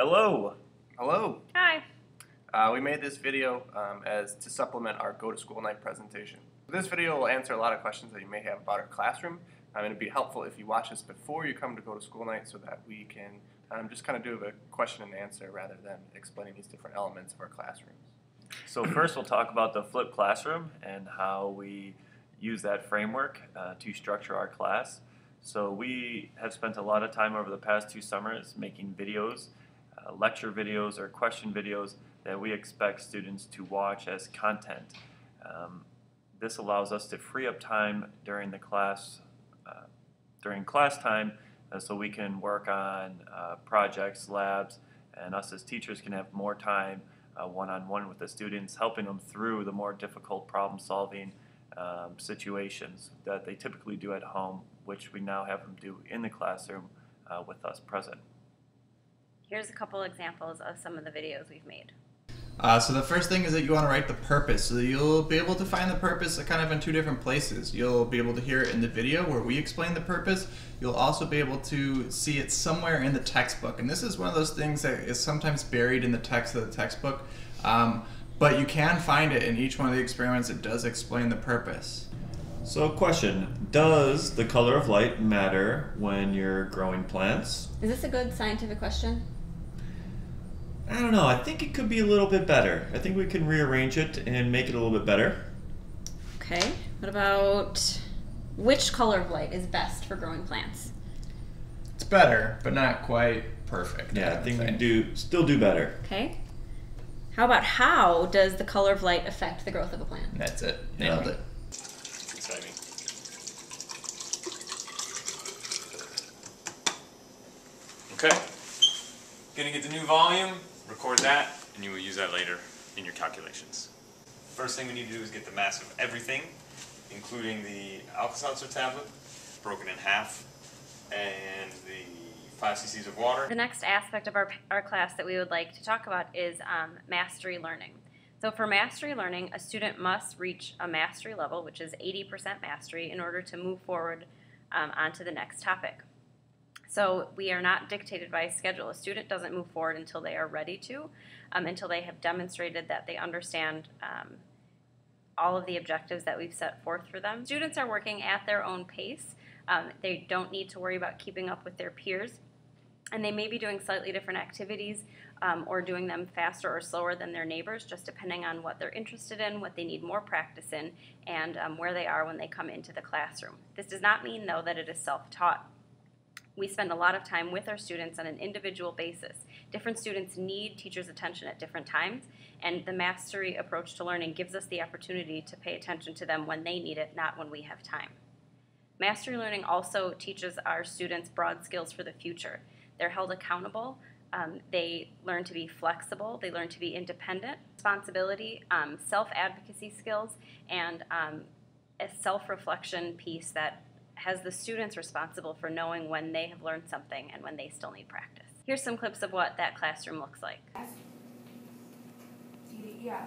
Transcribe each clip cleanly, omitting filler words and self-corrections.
Hello. Hello. Hi. We made this video as to supplement our Go to School Night presentation. This video will answer a lot of questions that you may have about our classroom. It'd be helpful if you watch this before you come to Go to School Night so that we can just kind of do a question and answer rather than explaining these different elements of our classrooms. So first we'll talk about the flipped classroom and how we use that framework to structure our class. So we have spent a lot of time over the past 2 summers making videos, lecture videos or question videos that we expect students to watch as content. This allows us to free up time during the class, during class time, so we can work on projects, labs, and us as teachers can have more time one-on-one with the students, helping them through the more difficult problem-solving situations that they typically do at home, which we now have them do in the classroom with us present. Here's a couple examples of some of the videos we've made. So the first thing is that you want to write the purpose. So you'll be able to find the purpose kind of in 2 different places. You'll be able to hear it in the video where we explain the purpose. You'll also be able to see it somewhere in the textbook. And this is one of those things that is sometimes buried in the text of the textbook. But you can find it in each one of the experiments. It does explain the purpose. So question, does the color of light matter when you're growing plants? Is this a good scientific question? I don't know, I think it could be a little bit better. I think we can rearrange it and make it a little bit better. Okay, what about which color of light is best for growing plants? It's better, but not quite perfect. Yeah, I think we can still do better. Okay. How about how does the color of light affect the growth of a plant? That's it. Nailed it. Exciting. Okay, gonna get the new volume, record that, and you will use that later in your calculations. First thing we need to do is get the mass of everything, including the Alka-Seltzer tablet, broken in half, and the 5 cc's of water. The next aspect of our class that we would like to talk about is mastery learning. So for mastery learning, a student must reach a mastery level, which is 80% mastery, in order to move forward onto the next topic. So we are not dictated by a schedule. A student doesn't move forward until they are ready to, until they have demonstrated that they understand all of the objectives that we've set forth for them. Students are working at their own pace. They don't need to worry about keeping up with their peers, and they may be doing slightly different activities or doing them faster or slower than their neighbors, just depending on what they're interested in, what they need more practice in, and where they are when they come into the classroom. This does not mean, though, that it is self-taught. We spend a lot of time with our students on an individual basis. Different students need teachers' attention at different times, and the mastery approach to learning gives us the opportunity to pay attention to them when they need it, not when we have time. Mastery learning also teaches our students broad skills for the future. They're held accountable, they learn to be flexible, they learn to be independent, responsibility, self-advocacy skills, and a self-reflection piece that has the students responsible for knowing when they have learned something and when they still need practice. Here's some clips of what that classroom looks like. Yeah.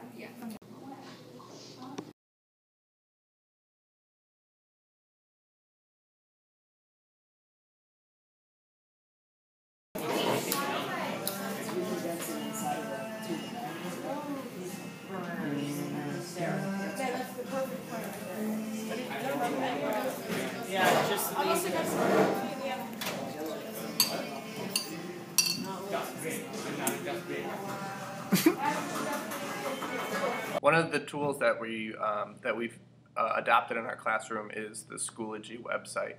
That's the perfect point right there. Yeah, just Unless it doesn't. One of the tools that we've adopted in our classroom is the Schoology website.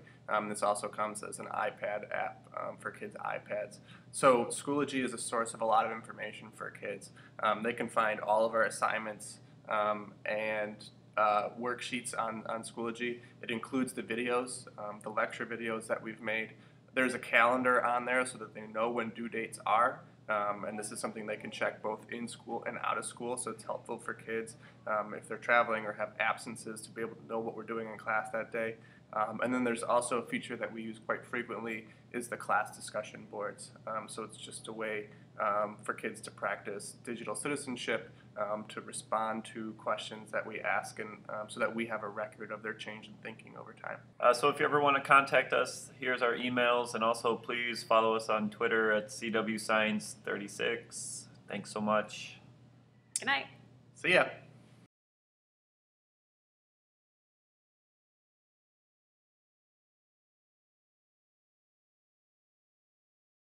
This also comes as an iPad app for kids' iPads. So Schoology is a source of a lot of information for kids. They can find all of our assignments and worksheets on Schoology. It includes the videos, the lecture videos that we've made. There's a calendar on there so that they know when due dates are. And this is something they can check both in school and out of school, so it's helpful for kids if they're traveling or have absences to be able to know what we're doing in class that day. And then there's also a feature that we use quite frequently is the class discussion boards. So it's just a way for kids to practice digital citizenship, to respond to questions that we ask, and so that we have a record of their change in thinking over time. So if you ever want to contact us, here's our emails, and also please follow us on Twitter at CWScience36. Thanks so much. Good night. See ya.